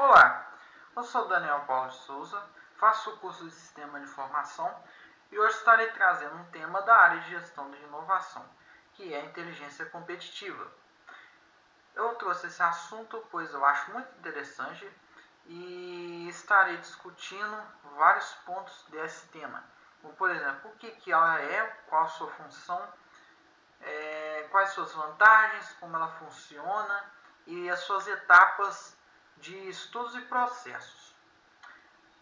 Olá, eu sou Daniel Paulo de Souza, faço o curso de Sistema de Informação e hoje estarei trazendo um tema da área de Gestão de Inovação, que é a inteligência competitiva. Eu trouxe esse assunto pois eu acho muito interessante e estarei discutindo vários pontos desse tema, como por exemplo, o que ela é, qual a sua função, quais suas vantagens, como ela funciona e as suas etapas de estudos e processos.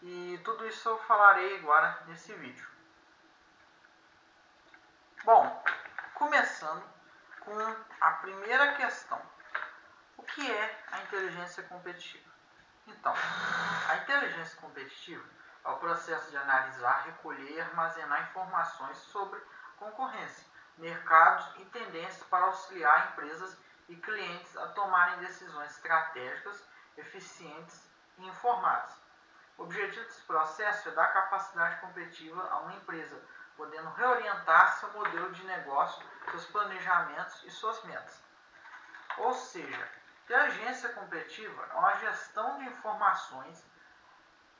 E tudo isso eu falarei agora nesse vídeo. Bom, começando com a primeira questão. O que é a inteligência competitiva? Então, a inteligência competitiva é o processo de analisar, recolher e armazenar informações sobre concorrência, mercados e tendências para auxiliar empresas e clientes a tomarem decisões estratégicas, eficientes e informadas. O objetivo desse processo é dar capacidade competitiva a uma empresa, podendo reorientar seu modelo de negócio, seus planejamentos e suas metas. Ou seja, inteligência competitiva é uma gestão de informações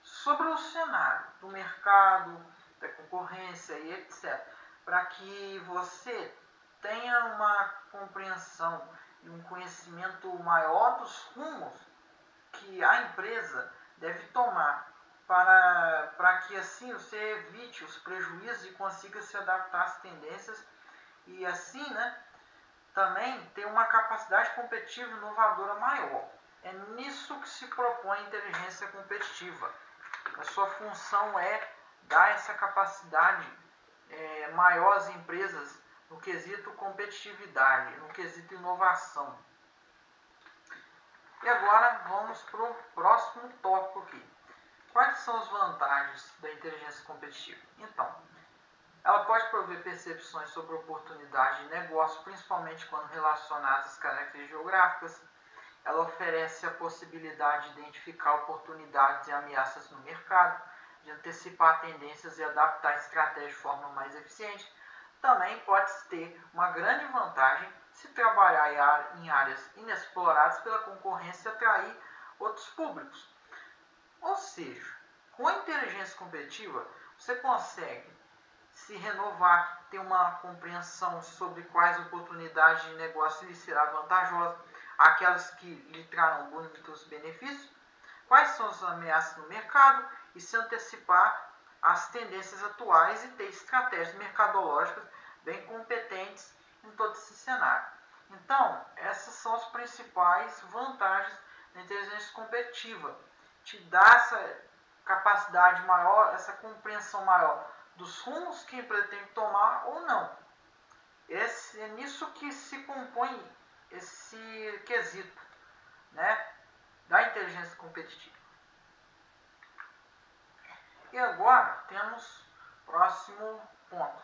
sobre o cenário do mercado, da concorrência e etc., para que você tenha uma compreensão e um conhecimento maior dos rumos que a empresa deve tomar para que assim você evite os prejuízos e consiga se adaptar às tendências e assim, também ter uma capacidade competitiva inovadora maior. É nisso que se propõe a inteligência competitiva. A sua função é dar essa capacidade maior às empresas no quesito competitividade, no quesito inovação. E agora vamos para o próximo tópico aqui. Quais são as vantagens da inteligência competitiva? Então, ela pode prover percepções sobre oportunidades de negócio, principalmente quando relacionadas às características geográficas. Ela oferece a possibilidade de identificar oportunidades e ameaças no mercado, de antecipar tendências e adaptar a estratégia de forma mais eficiente. Também pode ter uma grande vantagem se trabalhar em áreas inexploradas pela concorrência e atrair outros públicos. Ou seja, com a inteligência competitiva, você consegue se renovar, ter uma compreensão sobre quais oportunidades de negócio lhe será vantajosa, aquelas que lhe trarão muitos benefícios, quais são as ameaças no mercado e se antecipar às tendências atuais e ter estratégias mercadológicas bem competentes em todo esse cenário. Então, essas são as principais vantagens da inteligência competitiva. Te dá essa capacidade maior, essa compreensão maior dos rumos que a empresa tem que tomar ou não. É nisso que se compõe esse quesito, da inteligência competitiva. E agora temos o próximo ponto.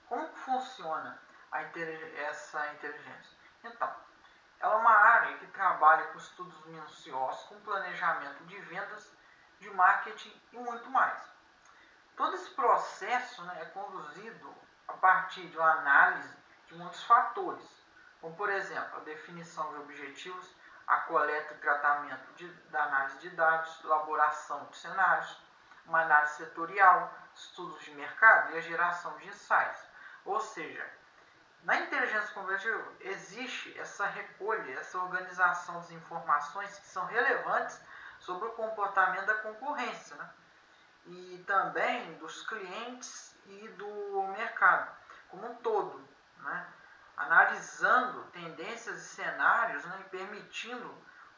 Como funciona essa inteligência? Então, ela é uma área que trabalha com estudos minuciosos, com planejamento de vendas, de marketing e muito mais. Todo esse processo é conduzido a partir de uma análise de muitos fatores, como por exemplo a definição de objetivos, a coleta e tratamento da análise de dados, elaboração de cenários, uma análise setorial, estudos de mercado e a geração de insights. Ou seja, na inteligência competitiva existe essa recolha, essa organização das informações que são relevantes sobre o comportamento da concorrência, e também dos clientes e do mercado como um todo, analisando tendências e cenários, e permitindo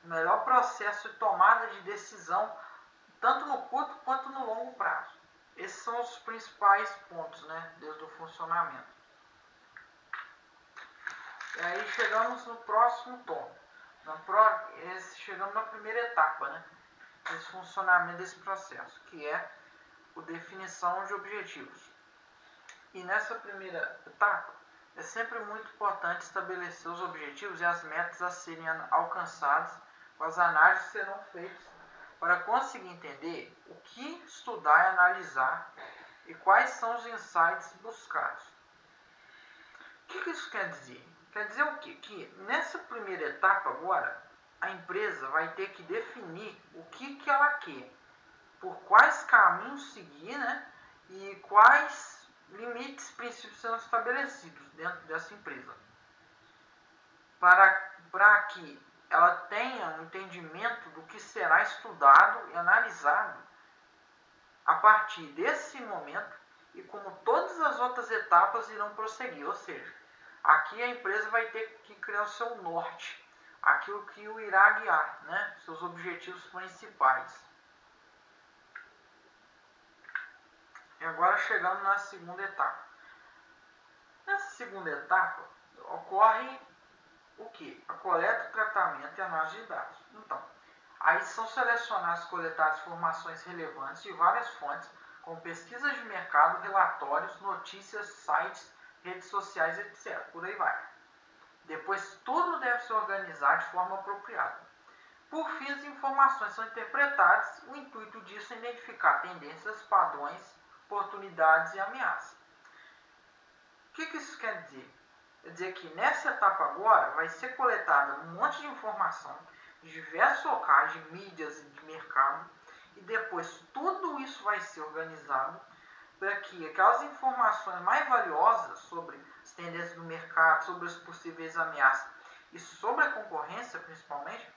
o melhor processo de tomada de decisão, tanto no curto quanto no longo prazo. Esses são os principais pontos, desde o funcionamento. E aí chegamos no próximo tópico. Chegamos na primeira etapa, desse funcionamento desse processo, que é a definição de objetivos. E nessa primeira etapa, é sempre muito importante estabelecer os objetivos e as metas a serem alcançadas, com as análises que serão feitas, para conseguir entender o que estudar e analisar e quais são os insights buscados. O que isso quer dizer? Quer dizer o quê? Que nessa primeira etapa agora, a empresa vai ter que definir o que ela quer, por quais caminhos seguir, né? E quais limites, princípios serão estabelecidos dentro dessa empresa, para que ela tenha um entendimento do que será estudado e analisado a partir desse momento e como todas as outras etapas irão prosseguir. Ou seja, aqui a empresa vai ter que criar o seu norte, aquilo que o irá guiar, né? Seus objetivos principais. E agora chegando na segunda etapa. Nessa segunda etapa ocorre o que? A coleta, tratamento e análise de dados. Então, aí são selecionadas e coletadas informações relevantes de várias fontes, como pesquisas de mercado, relatórios, notícias, sites, redes sociais, etc. Por aí vai. Depois, tudo deve se organizar de forma apropriada. Por fim, as informações são interpretadas. O intuito disso é identificar tendências, padrões, oportunidades e ameaças. O que isso quer dizer? Quer dizer que nessa etapa agora vai ser coletada um monte de informação de diversos locais, de mídias e de mercado, e depois tudo isso vai ser organizado para que aquelas informações mais valiosas sobre as tendências do mercado, sobre as possíveis ameaças e sobre a concorrência principalmente,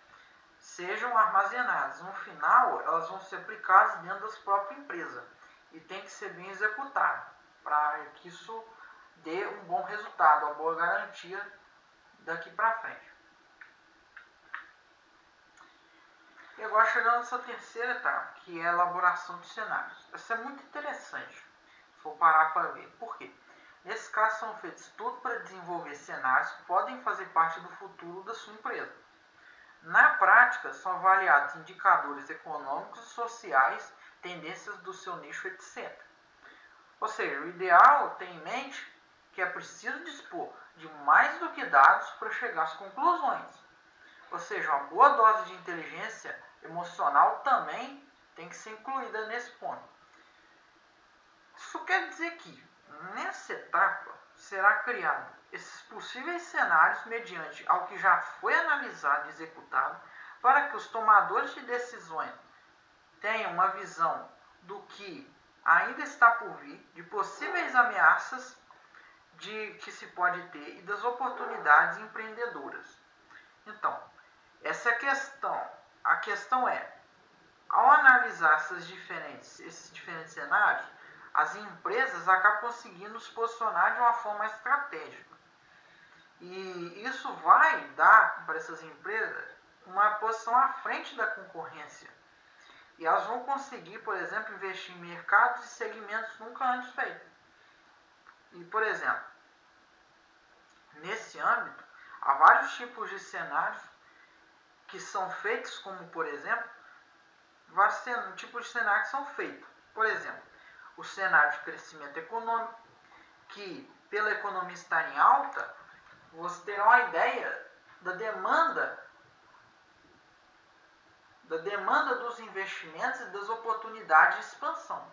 sejam armazenadas. No final, elas vão ser aplicadas dentro das próprias empresas e tem que ser bem executado para que isso dê um bom resultado, uma boa garantia daqui para frente. E agora chegando nessa terceira etapa, que é a elaboração de cenários. Essa é muito interessante, se for parar para ver. Por quê? Nesse caso são feitos estudos para desenvolver cenários que podem fazer parte do futuro da sua empresa. Na prática, são avaliados indicadores econômicos e sociais, tendências do seu nicho, etc. Ou seja, o ideal é ter em mente que é preciso dispor de mais do que dados para chegar às conclusões. Ou seja, uma boa dose de inteligência emocional também tem que ser incluída nesse ponto. Isso quer dizer que, nessa etapa, será criado esses possíveis cenários mediante ao que já foi analisado e executado, para que os tomadores de decisões tenham uma visão do que ainda está por vir, de possíveis ameaças que se pode ter e das oportunidades empreendedoras. Então, essa é a questão. A questão é, ao analisar esses diferentes cenários, as empresas acabam conseguindo se posicionar de uma forma estratégica. E isso vai dar para essas empresas uma posição à frente da concorrência. E elas vão conseguir, por exemplo, investir em mercados e segmentos nunca antes feitos. E, por exemplo, nesse âmbito, há vários tipos de cenários que são feitos, como, por exemplo, vários tipos de cenários que são feitos. Por exemplo, o cenário de crescimento econômico, que pela economia estar em alta, você terá uma ideia da demanda dos investimentos e das oportunidades de expansão.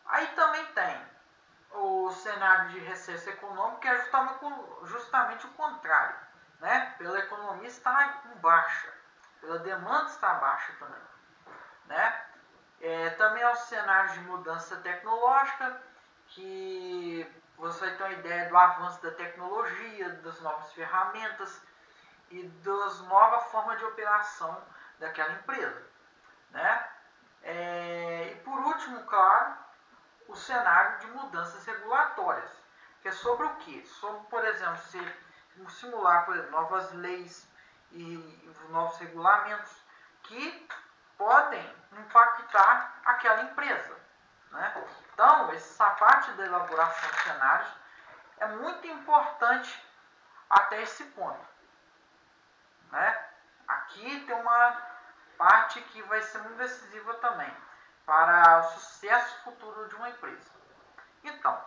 Aí também tem o cenário de recessão econômica, que é justamente o contrário, né? Pela economia estar em baixa, pela demanda estar baixa também, né? Também é o cenário de mudança tecnológica, que você vai ter uma ideia do avanço da tecnologia, das novas ferramentas e das novas formas de operação daquela empresa, né? E por último, claro, o cenário de mudanças regulatórias, que é sobre o quê? Sobre, por exemplo, simular, por exemplo, novas leis e novos regulamentos que podem impactar aquela empresa, né? Então, essa parte da elaboração de cenários é muito importante até esse ponto, né? Aqui tem uma parte que vai ser muito decisiva também para o sucesso futuro de uma empresa. Então,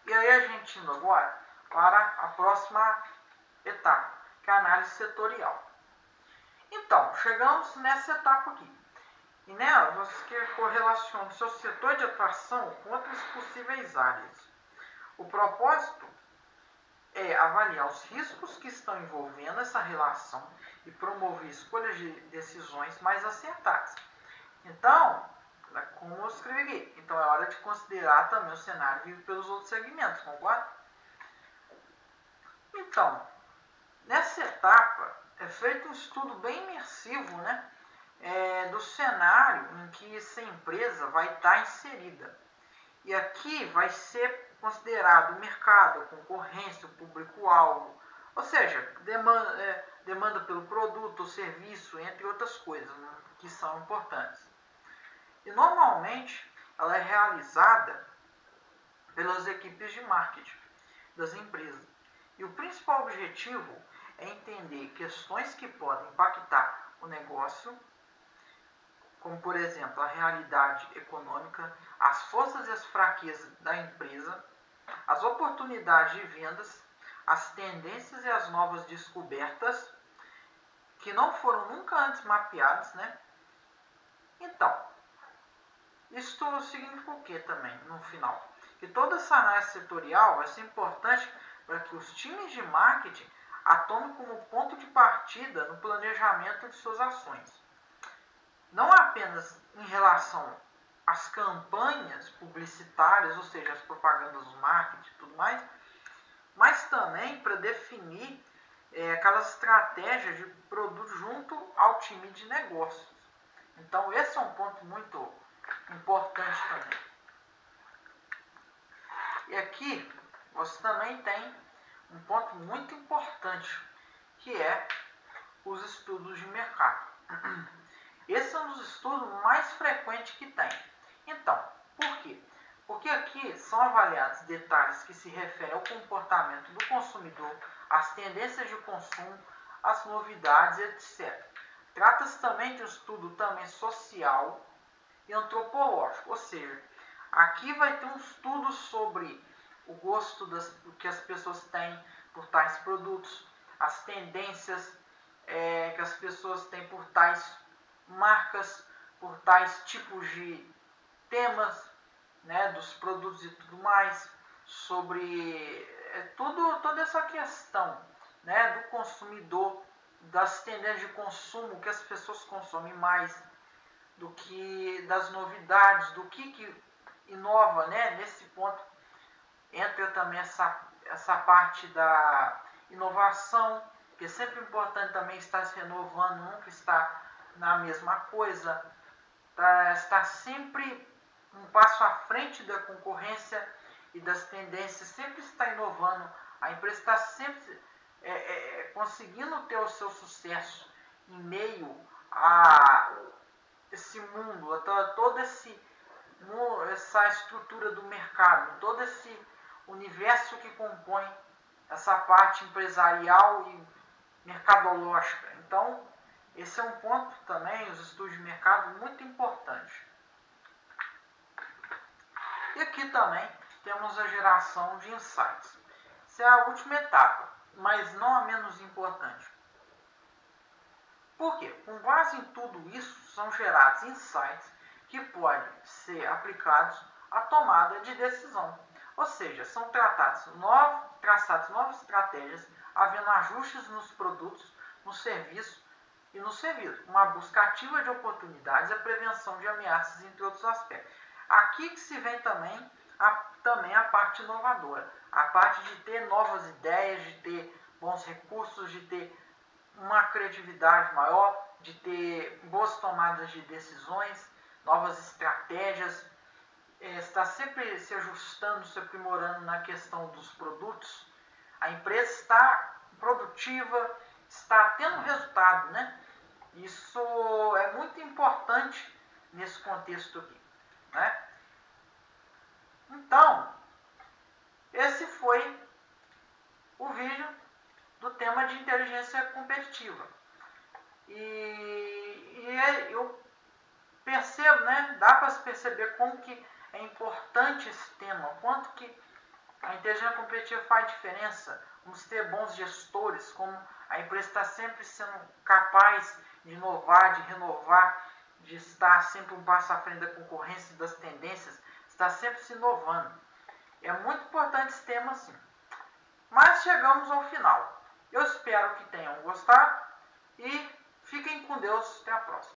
e aí a gente indo agora para a próxima etapa, que é a análise setorial. Então, chegamos nessa etapa aqui. E nela, você correlaciona o seu setor de atuação com outras possíveis áreas. O propósito é avaliar os riscos que estão envolvendo essa relação e promover escolhas de decisões mais acertadas. Então, como eu escrevi aqui, então é hora de considerar também o cenário vivo pelos outros segmentos, concorda? Então, nessa etapa é feito um estudo bem imersivo, né, do cenário em que essa empresa vai estar inserida. E aqui vai ser considerado o mercado, a concorrência, o público-alvo, ou seja, demanda pelo produto ou serviço, entre outras coisas, né, que são importantes. E normalmente ela é realizada pelas equipes de marketing das empresas. E o principal objetivo é entender questões que podem impactar o negócio, como por exemplo a realidade econômica, as forças e as fraquezas da empresa, as oportunidades de vendas, as tendências e as novas descobertas que não foram nunca antes mapeadas, né? Então, isto significa o que também, no final? Que toda essa análise setorial vai ser importante para que os times de marketing a tomem como ponto de partida no planejamento de suas ações. Não apenas em relação às campanhas publicitárias, ou seja, as propagandas do marketing e tudo mais, mas também para definir aquelas estratégias de produto junto ao time de negócios. Então, esse é um ponto muito importante também. E aqui você também tem um ponto muito importante, que é os estudos de mercado. Esse é um dos estudos mais frequentes que tem. Então, por quê? Porque aqui são avaliados detalhes que se referem ao comportamento do consumidor, às tendências de consumo, às novidades, etc. Trata-se também de um estudo também social e antropológico, ou seja, aqui vai ter um estudo sobre o gosto que as pessoas têm por tais produtos, as tendências que as pessoas têm por tais marcas, por tais tipos de temas, né, dos produtos e tudo mais, sobre toda essa questão, né, do consumidor, das tendências de consumo, que as pessoas consomem mais, do que das novidades, do que inova, né, nesse ponto entra também essa parte da inovação, que é sempre importante também estar se renovando, nunca estar na mesma coisa, estar sempre um passo à frente da concorrência e das tendências, sempre está inovando, a empresa está sempre conseguindo ter o seu sucesso em meio a esse mundo, a toda essa estrutura do mercado, todo esse universo que compõe essa parte empresarial e mercadológica. Então, esse é um ponto também, os estudos de mercado, muito importante. E aqui também temos a geração de insights. Essa é a última etapa, mas não a menos importante. Por quê? Com base em tudo isso, são gerados insights que podem ser aplicados à tomada de decisão. Ou seja, são traçadas novas estratégias, havendo ajustes nos produtos, no serviço e no serviço. Uma busca ativa de oportunidades e a prevenção de ameaças, entre outros aspectos. Aqui que se vem também a parte inovadora. A parte de ter novas ideias, de ter bons recursos, de ter uma criatividade maior, de ter boas tomadas de decisões, novas estratégias, está sempre se ajustando, se aprimorando na questão dos produtos. A empresa está produtiva, está tendo resultado, né? Isso é muito importante nesse contexto aqui, né? Então, esse foi o vídeo do tema de inteligência competitiva. E eu percebo, né? Dá para se perceber como que é importante esse tema, quanto que a inteligência competitiva faz diferença. Vamos ter bons gestores, como a empresa está sempre sendo capaz de inovar, de renovar, de estar sempre um passo à frente da concorrência e das tendências, está sempre se inovando. É muito importante esse tema, sim. Mas chegamos ao final. Eu espero que tenham gostado e fiquem com Deus. Até a próxima.